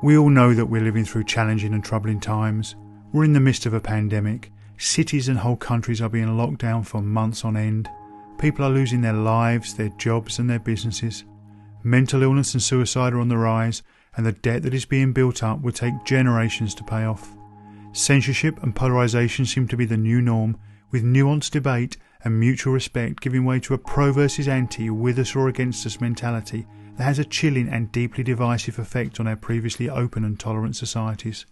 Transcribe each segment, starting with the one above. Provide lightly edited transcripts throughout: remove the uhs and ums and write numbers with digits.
We all know that we're living through challenging and troubling times. We're in the midst of a pandemic. Cities and whole countries are being locked down for months on end. People are losing their lives, their jobs and their businesses. Mental illness and suicide are on the rise, and the debt that is being built up will take generations to pay off. Censorship and polarisation seem to be the new norm, with nuanced debate and mutual respect giving way to a pro versus anti, with us or against us mentality that has a chilling and deeply divisive effect on our previously open and tolerant societies.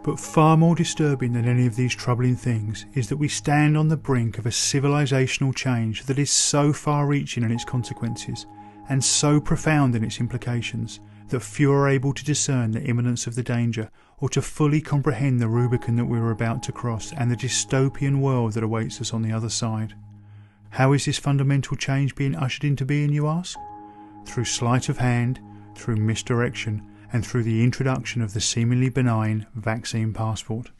But far more disturbing than any of these troubling things is that we stand on the brink of a civilisational change that is so far-reaching in its consequences and so profound in its implications that few are able to discern the imminence of the danger or to fully comprehend the Rubicon that we are about to cross and the dystopian world that awaits us on the other side. How is this fundamental change being ushered into being, you ask? Through sleight of hand, through misdirection, and through the introduction of the seemingly benign vaccine passport.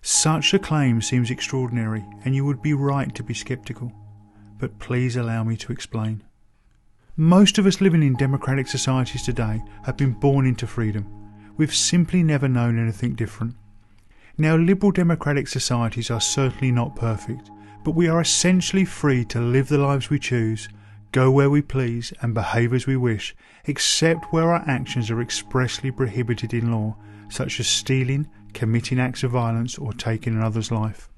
Such a claim seems extraordinary, and you would be right to be sceptical. But please allow me to explain. Most of us living in democratic societies today have been born into freedom. We've simply never known anything different. Now, liberal democratic societies are certainly not perfect, but we are essentially free to live the lives we choose, go where we please and behave as we wish, except where our actions are expressly prohibited in law, such as stealing, committing acts of violence or taking another's life.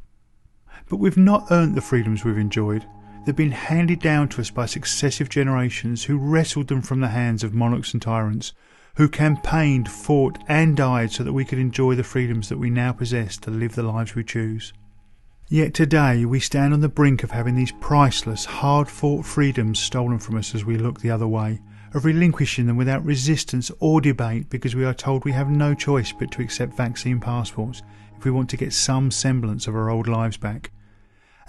But we've not earned the freedoms we've enjoyed. They've been handed down to us by successive generations who wrestled them from the hands of monarchs and tyrants, who campaigned, fought and died so that we could enjoy the freedoms that we now possess to live the lives we choose. Yet today we stand on the brink of having these priceless, hard-fought freedoms stolen from us as we look the other way, of relinquishing them without resistance or debate because we are told we have no choice but to accept vaccine passports if we want to get some semblance of our old lives back.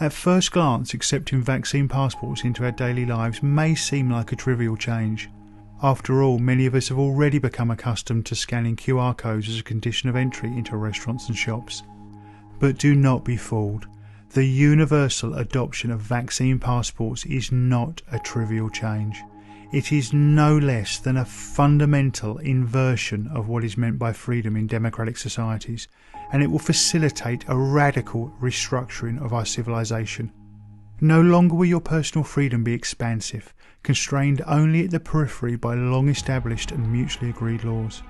At first glance, accepting vaccine passports into our daily lives may seem like a trivial change. After all, many of us have already become accustomed to scanning QR codes as a condition of entry into restaurants and shops. But do not be fooled. The universal adoption of vaccine passports is not a trivial change. It is no less than a fundamental inversion of what is meant by freedom in democratic societies, and it will facilitate a radical restructuring of our civilization. No longer will your personal freedom be expansive, constrained only at the periphery by long-established and mutually agreed laws.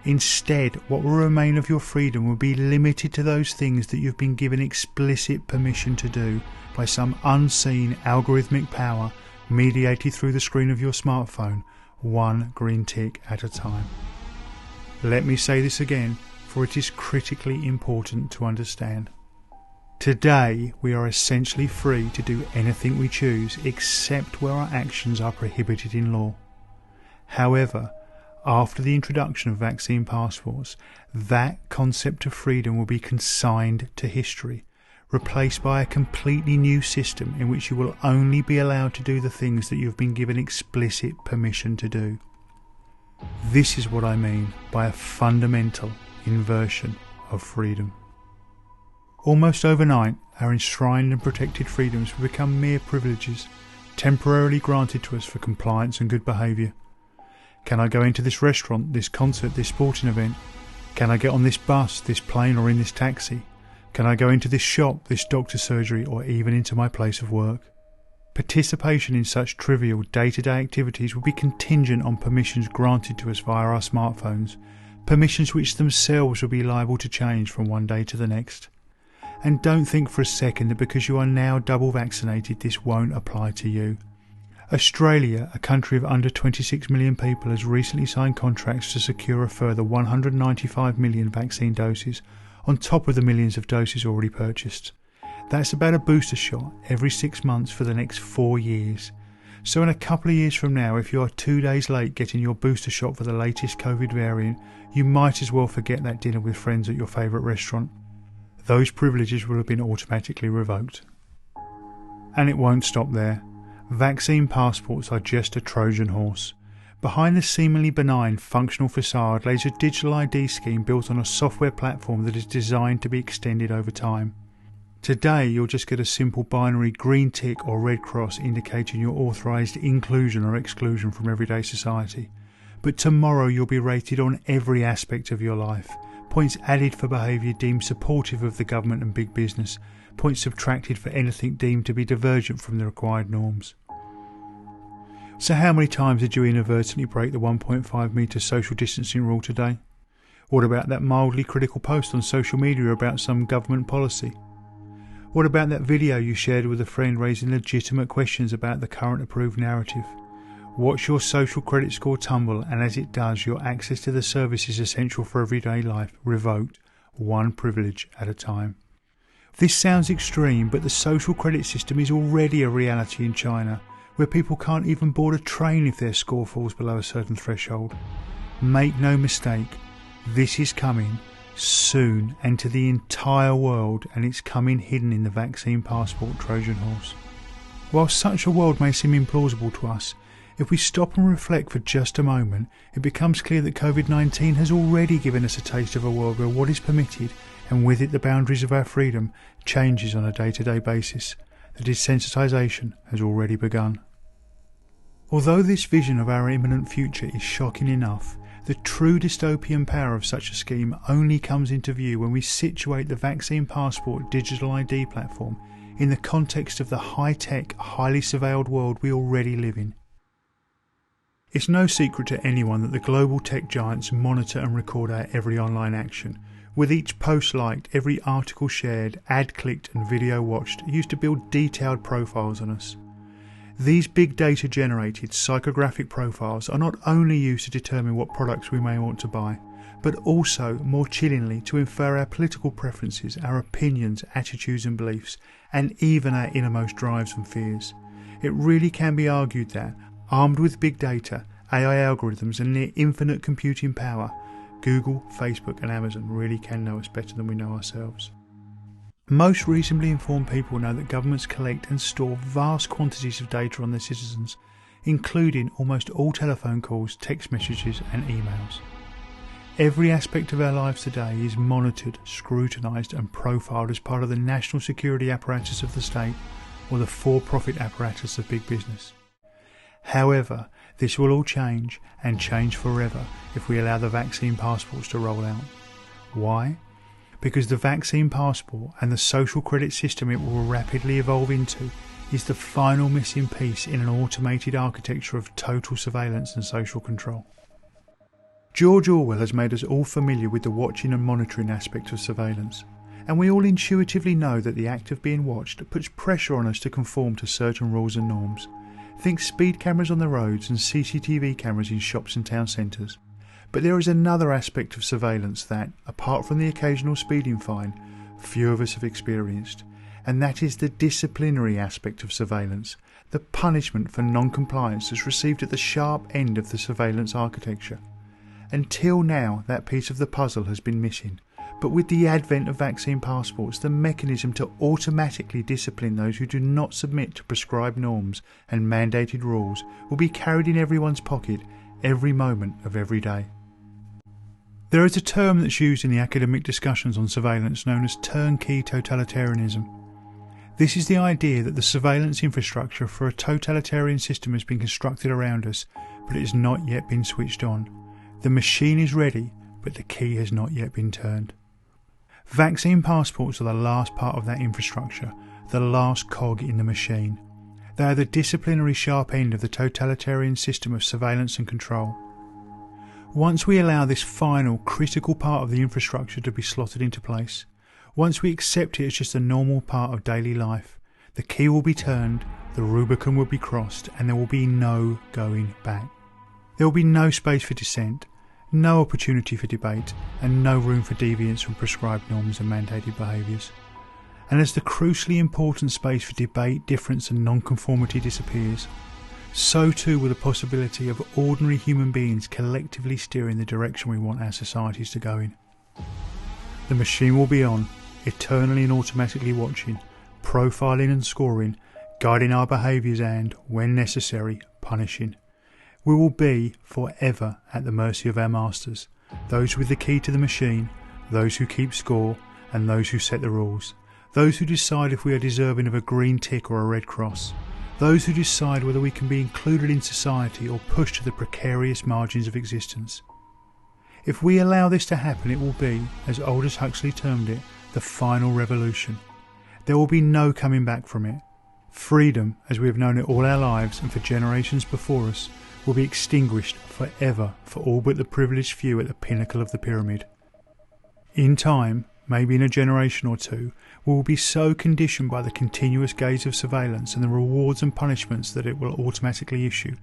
Instead, what will remain of your freedom will be limited to those things that you've been given explicit permission to do by some unseen algorithmic power mediated through the screen of your smartphone, one green tick at a time. Let me say this again, for it is critically important to understand. Today, we are essentially free to do anything we choose except where our actions are prohibited in law. However, after the introduction of vaccine passports, that concept of freedom will be consigned to history, replaced by a completely new system in which you will only be allowed to do the things that you have been given explicit permission to do. This is what I mean by a fundamental inversion of freedom. Almost overnight, our enshrined and protected freedoms will become mere privileges, temporarily granted to us for compliance and good behaviour. Can I go into this restaurant, this concert, this sporting event? Can I get on this bus, this plane or in this taxi? Can I go into this shop, this doctor's surgery or even into my place of work? Participation in such trivial day-to-day activities will be contingent on permissions granted to us via our smartphones, permissions which themselves will be liable to change from one day to the next. And don't think for a second that because you are now double vaccinated this won't apply to you. Australia, a country of under 26 million people, has recently signed contracts to secure a further 195 million vaccine doses on top of the millions of doses already purchased. That's about a booster shot every 6 months for the next 4 years. So in a couple of years from now, if you are 2 days late getting your booster shot for the latest COVID variant, you might as well forget that dinner with friends at your favourite restaurant. Those privileges will have been automatically revoked. And it won't stop there. Vaccine passports are just a Trojan horse. Behind the seemingly benign functional facade lays a digital ID scheme built on a software platform that is designed to be extended over time. Today you'll just get a simple binary green tick or red cross indicating your authorised inclusion or exclusion from everyday society. But tomorrow you'll be rated on every aspect of your life. Points added for behaviour deemed supportive of the government and big business. Points subtracted for anything deemed to be divergent from the required norms. So how many times did you inadvertently break the 1.5 metre social distancing rule today? What about that mildly critical post on social media about some government policy? What about that video you shared with a friend raising legitimate questions about the current approved narrative? Watch your social credit score tumble, and as it does, your access to the services essential for everyday life revoked, one privilege at a time. This sounds extreme, but the social credit system is already a reality in China, where people can't even board a train if their score falls below a certain threshold. Make no mistake, this is coming soon and to the entire world, and it's coming hidden in the vaccine passport Trojan horse. While such a world may seem implausible to us, if we stop and reflect for just a moment, it becomes clear that COVID-19 has already given us a taste of a world where what is permitted, and with it the boundaries of our freedom, changes on a day-to-day basis. The desensitisation has already begun. Although this vision of our imminent future is shocking enough, the true dystopian power of such a scheme only comes into view when we situate the vaccine passport digital ID platform in the context of the high-tech, highly surveilled world we already live in. It's no secret to anyone that the global tech giants monitor and record our every online action, with each post liked, every article shared, ad clicked and video watched, used to build detailed profiles on us. These big data generated psychographic profiles are not only used to determine what products we may want to buy, but also, more chillingly, to infer our political preferences, our opinions, attitudes and beliefs, and even our innermost drives and fears. It really can be argued that, armed with big data, AI algorithms and near infinite computing power, Google, Facebook and Amazon really can know us better than we know ourselves. Most reasonably informed people know that governments collect and store vast quantities of data on their citizens, including almost all telephone calls, text messages and emails. Every aspect of our lives today is monitored, scrutinised and profiled as part of the national security apparatus of the state or the for-profit apparatus of big business. However, this will all change, and change forever, if we allow the vaccine passports to roll out. Why? Because the vaccine passport and the social credit system it will rapidly evolve into is the final missing piece in an automated architecture of total surveillance and social control. George Orwell has made us all familiar with the watching and monitoring aspect of surveillance, and we all intuitively know that the act of being watched puts pressure on us to conform to certain rules and norms. Think speed cameras on the roads and CCTV cameras in shops and town centres. But there is another aspect of surveillance that, apart from the occasional speeding fine, few of us have experienced, and that is the disciplinary aspect of surveillance, the punishment for non-compliance that's received at the sharp end of the surveillance architecture. Until now, that piece of the puzzle has been missing, but with the advent of vaccine passports, the mechanism to automatically discipline those who do not submit to prescribed norms and mandated rules will be carried in everyone's pocket every moment of every day. There is a term that's used in the academic discussions on surveillance known as turnkey totalitarianism. This is the idea that the surveillance infrastructure for a totalitarian system has been constructed around us, but it has not yet been switched on. The machine is ready, but the key has not yet been turned. Vaccine passports are the last part of that infrastructure, the last cog in the machine. They are the disciplinary sharp end of the totalitarian system of surveillance and control. Once we allow this final, critical part of the infrastructure to be slotted into place, once we accept it as just a normal part of daily life, the key will be turned, the Rubicon will be crossed, and there will be no going back. There will be no space for dissent, no opportunity for debate, and no room for deviance from prescribed norms and mandated behaviours. And as the crucially important space for debate, difference and non-conformity disappears, so too will the possibility of ordinary human beings collectively steering the direction we want our societies to go in. The machine will be on, eternally and automatically watching, profiling and scoring, guiding our behaviours and, when necessary, punishing. We will be forever at the mercy of our masters, those with the key to the machine, those who keep score, and those who set the rules, those who decide if we are deserving of a green tick or a red cross, those who decide whether we can be included in society or pushed to the precarious margins of existence. If we allow this to happen, it will be, as Aldous Huxley termed it, the final revolution. There will be no coming back from it. Freedom, as we have known it all our lives and for generations before us, will be extinguished forever for all but the privileged few at the pinnacle of the pyramid. In time, maybe in a generation or two, we will be so conditioned by the continuous gaze of surveillance and the rewards and punishments that it will automatically issue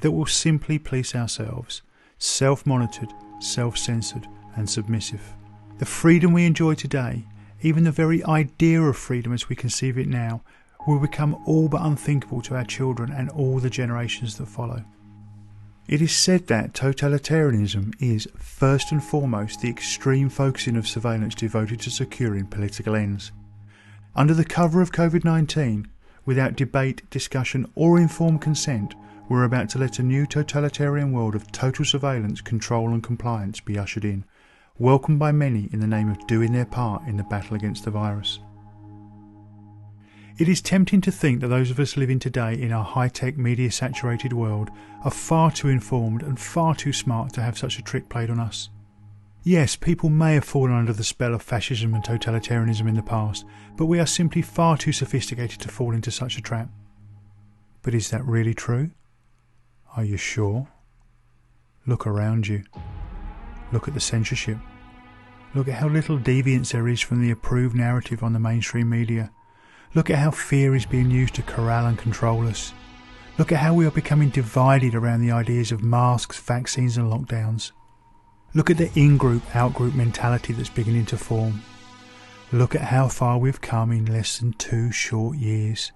that we'll simply police ourselves, self-monitored, self-censored and submissive. The freedom we enjoy today, even the very idea of freedom as we conceive it now, will become all but unthinkable to our children and all the generations that follow. It is said that totalitarianism is, first and foremost, the extreme focusing of surveillance devoted to securing political ends. Under the cover of COVID-19, without debate, discussion or informed consent, we're about to let a new totalitarian world of total surveillance, control and compliance be ushered in, welcomed by many in the name of doing their part in the battle against the virus. It is tempting to think that those of us living today in our high-tech, media-saturated world are far too informed and far too smart to have such a trick played on us. Yes, people may have fallen under the spell of fascism and totalitarianism in the past, but we are simply far too sophisticated to fall into such a trap. But is that really true? Are you sure? Look around you. Look at the censorship. Look at how little deviance there is from the approved narrative on the mainstream media. Look at how fear is being used to corral and control us. Look at how we are becoming divided around the ideas of masks, vaccines and lockdowns. Look at the in-group, out-group mentality that's beginning to form. Look at how far we've come in less than 2 short years.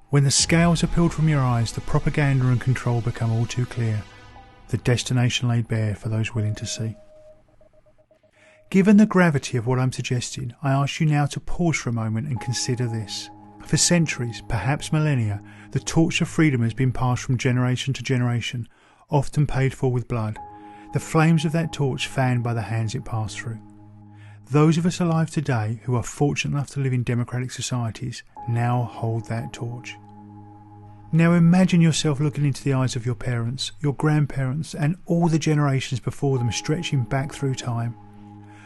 When the scales are peeled from your eyes, the propaganda and control become all too clear. The destination laid bare for those willing to see. Given the gravity of what I'm suggesting, I ask you now to pause for a moment and consider this. For centuries, perhaps millennia, the torch of freedom has been passed from generation to generation, often paid for with blood, the flames of that torch fanned by the hands it passed through. Those of us alive today who are fortunate enough to live in democratic societies now hold that torch. Now imagine yourself looking into the eyes of your parents, your grandparents and all the generations before them stretching back through time.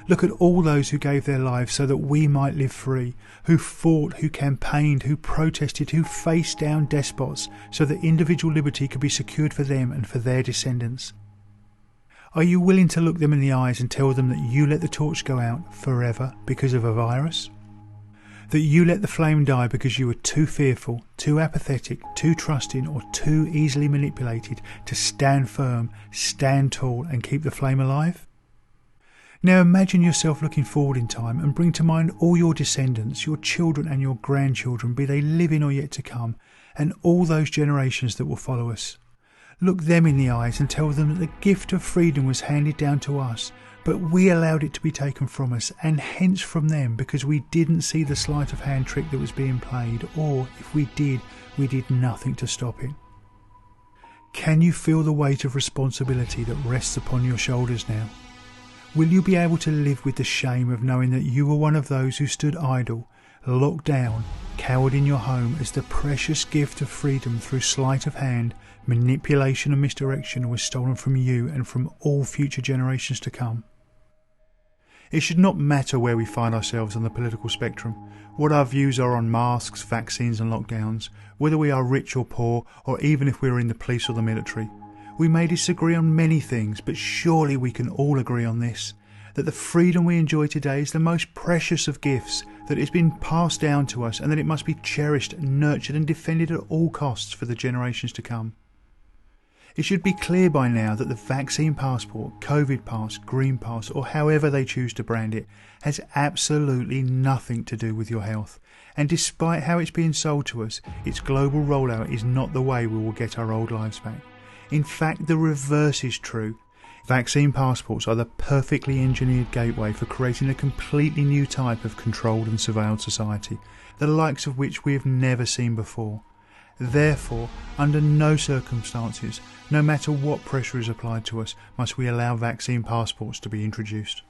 Look at all those who gave their lives so that we might live free, who fought, who campaigned, who protested, who faced down despots so that individual liberty could be secured for them and for their descendants. Are you willing to look them in the eyes and tell them that you let the torch go out forever because of a virus? That you let the flame die because you were too fearful, too apathetic, too trusting or too easily manipulated to stand firm, stand tall and keep the flame alive? Now imagine yourself looking forward in time and bring to mind all your descendants, your children and your grandchildren, be they living or yet to come, and all those generations that will follow us. Look them in the eyes and tell them that the gift of freedom was handed down to us, but we allowed it to be taken from us and hence from them because we didn't see the sleight of hand trick that was being played, or if we did nothing to stop it. Can you feel the weight of responsibility that rests upon your shoulders now? Will you be able to live with the shame of knowing that you were one of those who stood idle, locked down, cowered in your home as the precious gift of freedom through sleight of hand, manipulation and misdirection was stolen from you and from all future generations to come? It should not matter where we find ourselves on the political spectrum, what our views are on masks, vaccines and lockdowns, whether we are rich or poor, or even if we are in the police or the military. We may disagree on many things, but surely we can all agree on this, that the freedom we enjoy today is the most precious of gifts, that it has been passed down to us and that it must be cherished, nurtured and defended at all costs for the generations to come. It should be clear by now that the vaccine passport, COVID pass, green pass or however they choose to brand it has absolutely nothing to do with your health. And despite how it's being sold to us, its global rollout is not the way we will get our old lives back. In fact, the reverse is true. Vaccine passports are the perfectly engineered gateway for creating a completely new type of controlled and surveilled society, the likes of which we have never seen before. Therefore, under no circumstances, no matter what pressure is applied to us, must we allow vaccine passports to be introduced.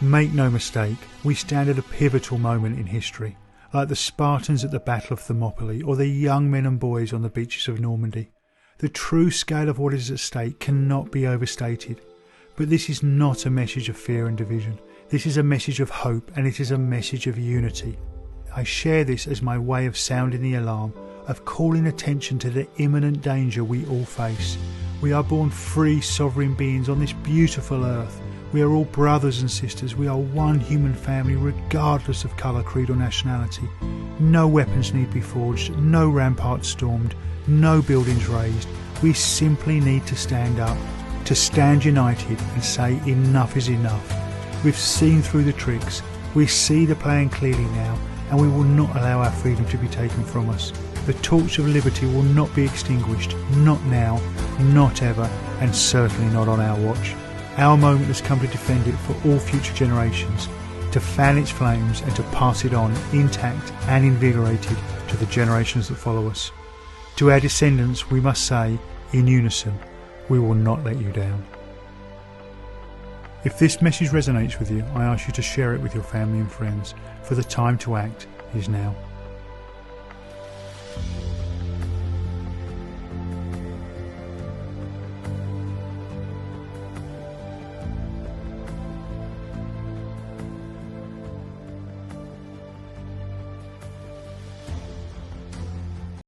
Make no mistake, we stand at a pivotal moment in history. like the Spartans at the Battle of Thermopylae or the young men and boys on the beaches of Normandy. The true scale of what is at stake cannot be overstated. But this is not a message of fear and division. This is a message of hope, and it is a message of unity. I share this as my way of sounding the alarm, of calling attention to the imminent danger we all face. We are born free, sovereign beings on this beautiful earth. We are all brothers and sisters. We are one human family, regardless of colour, creed or nationality. No weapons need be forged, no ramparts stormed, no buildings raised. We simply need to stand up, to stand united and say enough is enough. We've seen through the tricks. We see the plan clearly now, and we will not allow our freedom to be taken from us. The torch of liberty will not be extinguished, not now, not ever, and certainly not on our watch. Our moment has come to defend it for all future generations, to fan its flames and to pass it on intact and invigorated to the generations that follow us. To our descendants we must say, in unison, we will not let you down. If this message resonates with you, I ask you to share it with your family and friends, for the time to act is now.